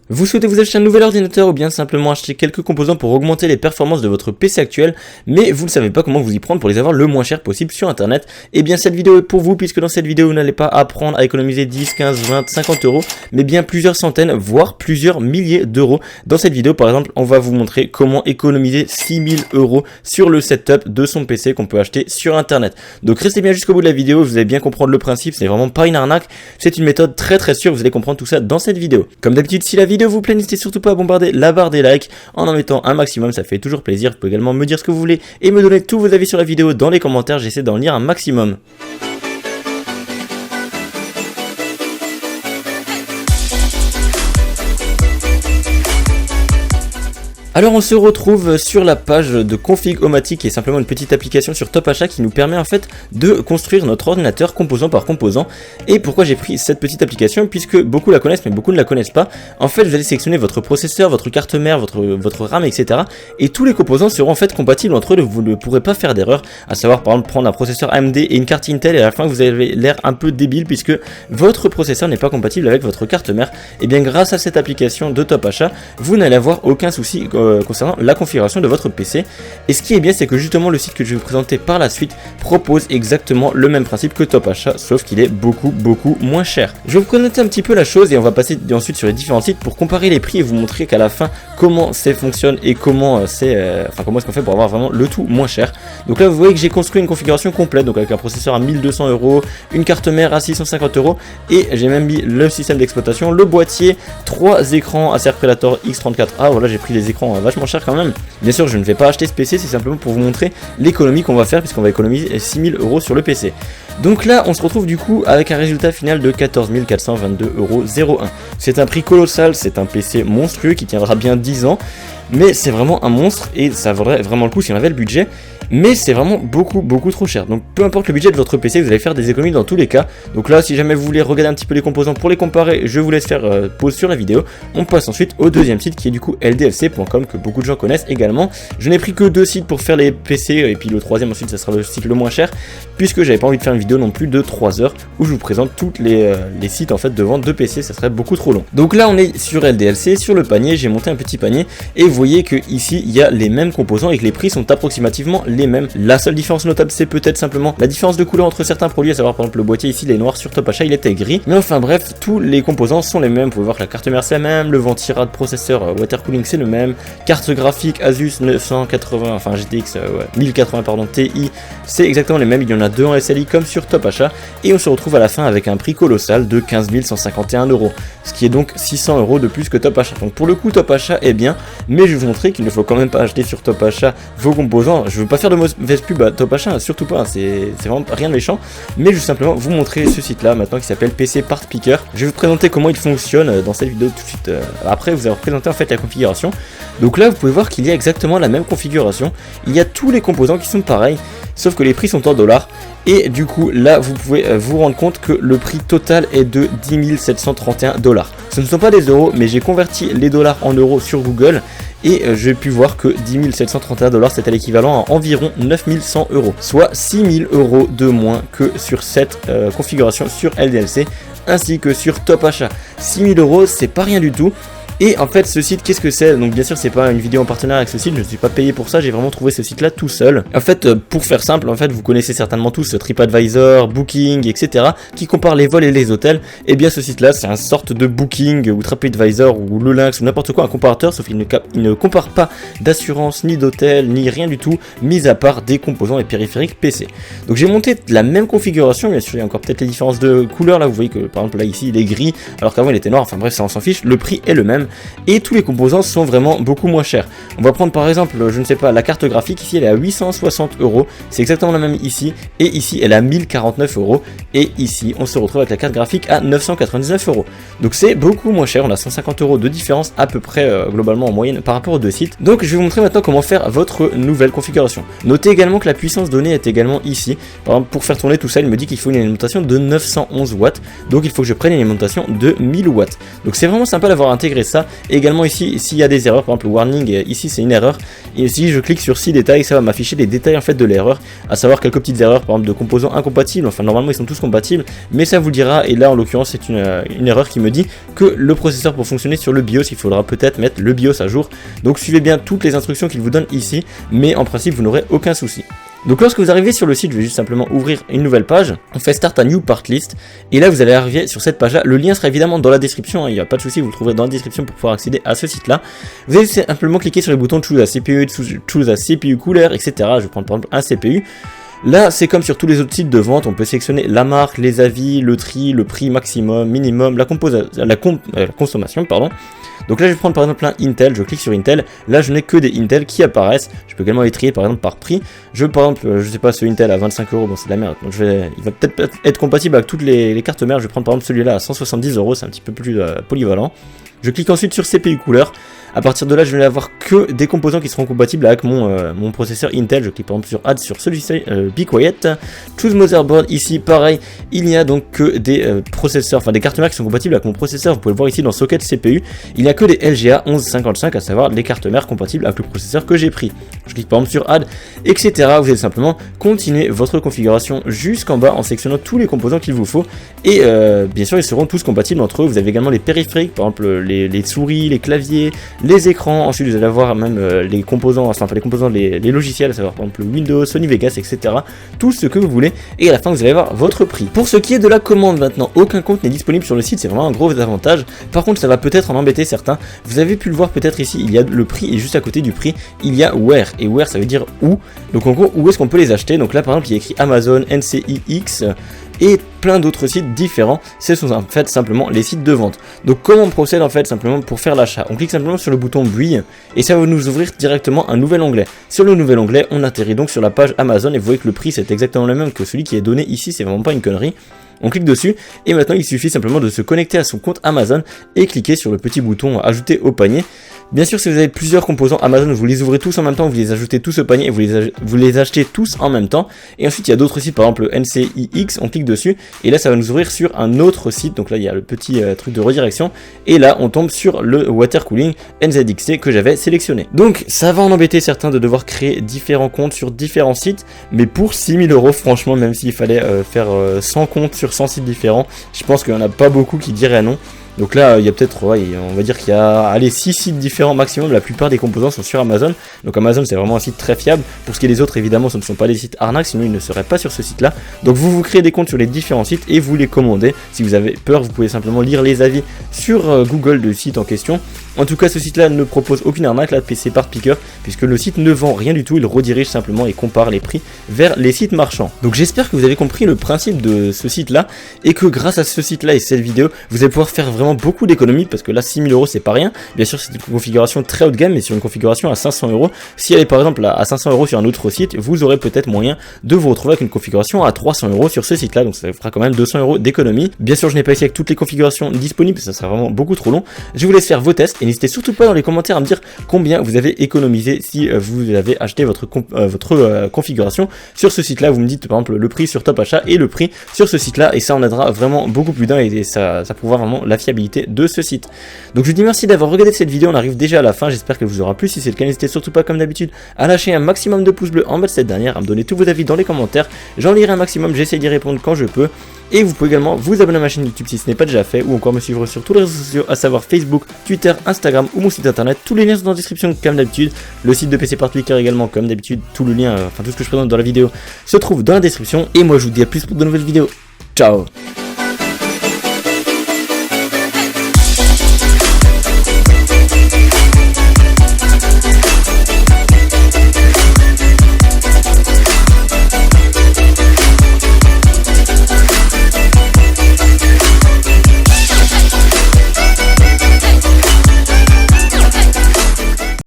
Vous souhaitez vous acheter un nouvel ordinateur ou bien simplement acheter quelques composants pour augmenter les performances de votre PC actuel, mais vous ne savez pas comment vous y prendre pour les avoir le moins cher possible sur internet, et bien cette vidéo est pour vous, puisque dans cette vidéo vous n'allez pas apprendre à économiser 10, 15, 20, 50 euros, mais bien plusieurs centaines, voire plusieurs milliers d'euros. Dans cette vidéo par exemple, on va vous montrer comment économiser 6000 euros sur le setup de son PC qu'on peut acheter sur internet. Donc restez bien jusqu'au bout de la vidéo, vous allez bien comprendre le principe, c'est vraiment pas une arnaque, c'est une méthode très sûre, vous allez comprendre tout ça dans cette vidéo. Comme d'habitude, si la vidéo vous plaît, n'hésitez surtout pas à bombarder la barre des likes en mettant un maximum, ça fait toujours plaisir. Vous pouvez également me dire ce que vous voulez et me donner tous vos avis sur la vidéo dans les commentaires, j'essaie d'en lire un maximum. Alors on se retrouve sur la page de Config-O-Matic qui est simplement une petite application sur TopAchat qui nous permet en fait de construire notre ordinateur composant par composant. Et pourquoi j'ai pris cette petite application? Puisque beaucoup la connaissent mais beaucoup ne la connaissent pas. En fait vous allez sélectionner votre processeur, votre carte mère, votre RAM, etc. Et tous les composants seront en fait compatibles entre eux, vous ne pourrez pas faire d'erreur. À savoir par exemple prendre un processeur AMD et une carte Intel et à la fin vous avez l'air un peu débile puisque votre processeur n'est pas compatible avec votre carte mère. Et bien grâce à cette application de TopAchat, vous n'allez avoir aucun souci concernant la configuration de votre PC. Et ce qui est bien, c'est que justement le site que je vais vous présenter par la suite propose exactement le même principe que TopAchat, sauf qu'il est beaucoup moins cher. Je vais vous présenter un petit peu la chose et on va passer ensuite sur les différents sites pour comparer les prix et vous montrer qu'à la fin comment ça fonctionne et comment comment est-ce qu'on fait pour avoir vraiment le tout moins cher. Donc là vous voyez que j'ai construit une configuration complète, donc avec un processeur à 1200 euros, une carte mère à 650 euros et j'ai même mis le système d'exploitation, le boîtier, 3 écrans Acer Predator X34A. Voilà, j'ai pris les écrans vachement cher quand même. Bien sûr je ne vais pas acheter ce PC, c'est simplement pour vous montrer l'économie qu'on va faire puisqu'on va économiser 6000 euros sur le PC. Donc là on se retrouve du coup avec un résultat final de 14 422,01 euros. C'est un prix colossal, c'est un PC monstrueux qui tiendra bien 10 ans. Mais c'est vraiment un monstre et ça vaudrait vraiment le coup si on avait le budget. Mais c'est vraiment beaucoup trop cher. Donc peu importe le budget de votre PC, vous allez faire des économies dans tous les cas. Donc là si jamais vous voulez regarder un petit peu les composants pour les comparer, je vous laisse faire pause sur la vidéo. On passe ensuite au deuxième site qui est du coup ldlc.com que beaucoup de gens connaissent également. Je n'ai pris que 2 sites pour faire les PC et puis le troisième ensuite ça sera le site le moins cher. Puisque j'avais pas envie de faire une vidéo non plus de 3 heures où je vous présente tous les sites en fait de vente de PC, ça serait beaucoup trop long. Donc là on est sur LDLC, sur le panier, j'ai monté un petit panier et vous voyez que ici il y a les mêmes composants et que les prix sont approximativement les mêmes. La seule différence notable c'est peut-être simplement la différence de couleur entre certains produits, à savoir par exemple le boîtier ici il est noir, sur TopAchat il était gris, mais enfin bref tous les composants sont les mêmes. Vous pouvez voir que la carte mère c'est la même, le ventirad processeur water cooling c'est le même, carte graphique Asus 980 enfin GTX 1080 pardon Ti c'est exactement les mêmes, il y en a 2 en SLI comme sur TopAchat et on se retrouve à la fin avec un prix colossal de 15 151 euros, ce qui est donc 600 euros de plus que TopAchat. Donc pour le coup TopAchat est bien, mais je vais vous montrer qu'il ne faut quand même pas acheter sur TopAchat vos composants. Je veux pas faire de mauvaise pub à TopAchat, surtout pas, c'est vraiment rien de méchant, mais je vais simplement vous montrer ce site là maintenant qui s'appelle PC Part Picker. Je vais vous présenter comment il fonctionne dans cette vidéo tout de suite. Après vous allez vous présenter en fait la configuration. Donc là vous pouvez voir qu'il y a exactement la même configuration, il y a tous les composants qui sont pareils, sauf que les prix sont en dollars. Et du coup là vous pouvez vous rendre compte que le prix total est de 10 731 $. Ce ne sont pas des euros, mais j'ai converti les dollars en euros sur Google et j'ai pu voir que 10 731 $, c'était l'équivalent à environ 9100 euros, soit 6000 euros de moins que sur cette configuration sur LDLC ainsi que sur TopAchat. 6000 euros c'est pas rien du tout. Et en fait ce site qu'est-ce que c'est? Donc bien sûr c'est pas une vidéo en partenariat avec ce site, je ne suis pas payé pour ça, j'ai vraiment trouvé ce site là tout seul. En fait pour faire simple, en fait vous connaissez certainement tous TripAdvisor, Booking, etc. qui comparent les vols et les hôtels. Et bien ce site là c'est une sorte de Booking ou TripAdvisor ou le Lynx ou n'importe quoi, un comparateur, sauf qu'il ne compare pas d'assurance ni d'hôtel ni rien du tout, mis à part des composants et périphériques PC. Donc j'ai monté la même configuration, bien sûr il y a encore peut-être les différences de couleur, là vous voyez que par exemple là ici il est gris alors qu'avant il était noir, enfin bref ça on s'en fiche, le prix est le même. Et tous les composants sont vraiment beaucoup moins chers. On va prendre par exemple, je ne sais pas, la carte graphique, ici elle est à 860 euros, c'est exactement la même ici, et ici elle est à 1049 euros, et ici on se retrouve avec la carte graphique à 999 euros. Donc c'est beaucoup moins cher, on a 150 euros de différence à peu près globalement en moyenne par rapport aux deux sites. Donc je vais vous montrer maintenant comment faire votre nouvelle configuration. Notez également que la puissance donnée est également ici. Par exemple pour faire tourner tout ça, il me dit qu'il faut une alimentation de 911 watts, donc il faut que je prenne une alimentation de 1000 watts. Donc c'est vraiment sympa d'avoir intégré ça. ça. Et également ici, s'il y a des erreurs, par exemple le warning, ici c'est une erreur. Et si je clique sur 6 détails, ça va m'afficher les détails en fait de l'erreur, à savoir quelques petites erreurs, par exemple de composants incompatibles. Enfin normalement ils sont tous compatibles, mais ça vous le dira. Et là en l'occurrence c'est une erreur qui me dit que le processeur pour fonctionner sur le BIOS, il faudra peut-être mettre le BIOS à jour. Donc suivez bien toutes les instructions qu'il vous donne ici, mais en principe vous n'aurez aucun souci. Donc lorsque vous arrivez sur le site, je vais juste simplement ouvrir une nouvelle page, on fait Start a New Part List, et là vous allez arriver sur cette page là, le lien sera évidemment dans la description, il n'y a pas de souci, vous le trouverez dans la description pour pouvoir accéder à ce site là. Vous allez simplement cliquer sur les boutons Choose a CPU, Choose a CPU Cooler, etc. Je vais prendre par exemple un CPU. Là, c'est comme sur tous les autres sites de vente, on peut sélectionner la marque, les avis, le tri, le prix maximum, minimum, la consommation, pardon. Donc là, je vais prendre par exemple un Intel, je clique sur Intel. Là, je n'ai que des Intel qui apparaissent. Je peux également les trier par exemple par prix. Je veux par exemple, je sais pas, ce Intel à 25€, bon c'est de la merde. Donc il va peut-être être compatible avec toutes les cartes mères. Je vais prendre par exemple celui-là à 170€, c'est un petit peu plus polyvalent. Je clique ensuite sur CPU Cooler. À partir de là, je vais n'avoir que des composants qui seront compatibles avec mon processeur Intel. Je clique par exemple sur Add sur celui-ci, Be Quiet. Choose Motherboard, ici pareil, il n'y a donc que des processeurs, enfin des cartes mères qui sont compatibles avec mon processeur. Vous pouvez le voir ici dans Socket CPU. Il n'y a que des LGA 1155, à savoir les cartes mères compatibles avec le processeur que j'ai pris. Je clique par exemple sur Add, etc. Vous allez simplement continuer votre configuration jusqu'en bas en sélectionnant tous les composants qu'il vous faut. Et bien sûr, ils seront tous compatibles entre eux. Vous avez également les périphériques, par exemple les souris, les claviers, les écrans. Ensuite vous allez avoir même les composants, les logiciels, à savoir par exemple Windows, Sony Vegas, etc. Tout ce que vous voulez, et à la fin vous allez avoir votre prix. Pour ce qui est de la commande maintenant, aucun compte n'est disponible sur le site, c'est vraiment un gros avantage. Par contre ça va peut-être en embêter certains. Vous avez pu le voir peut-être ici, il y a le prix, et juste à côté du prix il y a Where, et Where ça veut dire où. Donc en gros où est-ce qu'on peut les acheter. Donc là par exemple il y a écrit Amazon, NCIX et plein d'autres sites différents. Ce sont en fait simplement les sites de vente. Donc comment on procède en fait simplement pour faire l'achat? On clique simplement sur le bouton Buy et ça va nous ouvrir directement un nouvel onglet. Sur le nouvel onglet, on atterrit donc sur la page Amazon et vous voyez que le prix c'est exactement le même que celui qui est donné ici, c'est vraiment pas une connerie. On clique dessus et maintenant il suffit simplement de se connecter à son compte Amazon et cliquer sur le petit bouton ajouter au panier. Bien sûr, si vous avez plusieurs composants Amazon, vous les ouvrez tous en même temps, vous les ajoutez tous au panier et vous les achetez tous en même temps. Et ensuite, il y a d'autres sites, par exemple le NCIX, on clique dessus et là, ça va nous ouvrir sur un autre site. Donc là, il y a le petit truc de redirection et là, on tombe sur le water cooling NZXT que j'avais sélectionné. Donc, ça va en embêter certains de devoir créer différents comptes sur différents sites, mais pour 6 000€, franchement, même s'il fallait faire 100 comptes sur 100 sites différents, je pense qu'il n'y en a pas beaucoup qui diraient non. Donc là, il y a peut-être, on va dire qu'il y a 6 sites différents maximum. La plupart des composants sont sur Amazon. Donc Amazon, c'est vraiment un site très fiable. Pour ce qui est des autres, évidemment, ce ne sont pas des sites arnaques, sinon ils ne seraient pas sur ce site-là. Donc vous créez des comptes sur les différents sites et vous les commandez. Si vous avez peur, vous pouvez simplement lire les avis sur Google du site en question. En tout cas, ce site-là ne propose aucune arnaque, là, PC Part Picker, puisque le site ne vend rien du tout. Il redirige simplement et compare les prix vers les sites marchands. Donc j'espère que vous avez compris le principe de ce site-là et que grâce à ce site-là et cette vidéo, vous allez pouvoir faire vraiment beaucoup d'économies, parce que là 6 000€ c'est pas rien. Bien sûr, c'est une configuration très haut de gamme, mais sur une configuration à 500€, si elle est par exemple à 500€ sur un autre site, vous aurez peut-être moyen de vous retrouver avec une configuration à 300€ sur ce site-là. Donc ça fera quand même 200€ d'économie. Bien sûr, je n'ai pas essayé avec toutes les configurations disponibles, ça sera vraiment beaucoup trop long. Je vous laisse faire vos tests et n'hésitez surtout pas dans les commentaires à me dire combien vous avez économisé si vous avez acheté votre configuration sur ce site-là. Vous me dites par exemple le prix sur Top Achat et le prix sur ce site-là, et ça en aidera vraiment beaucoup plus d'un et ça prouvera vraiment la fiabilité de ce site. Donc je vous dis merci d'avoir regardé cette vidéo, on arrive déjà à la fin, j'espère qu'elle vous aura plu. Si c'est le cas, n'hésitez surtout pas comme d'habitude à lâcher un maximum de pouces bleus en bas de cette dernière, à me donner tous vos avis dans les commentaires, j'en lirai un maximum, j'essaie d'y répondre quand je peux. Et vous pouvez également vous abonner à ma chaîne YouTube si ce n'est pas déjà fait, ou encore me suivre sur tous les réseaux sociaux, à savoir Facebook, Twitter, Instagram ou mon site internet. Tous les liens sont dans la description comme d'habitude. Le site de PC Part Picker également comme d'habitude. Tout le lien, tout ce que je présente dans la vidéo se trouve dans la description. Et moi je vous dis à plus pour de nouvelles vidéos. Ciao.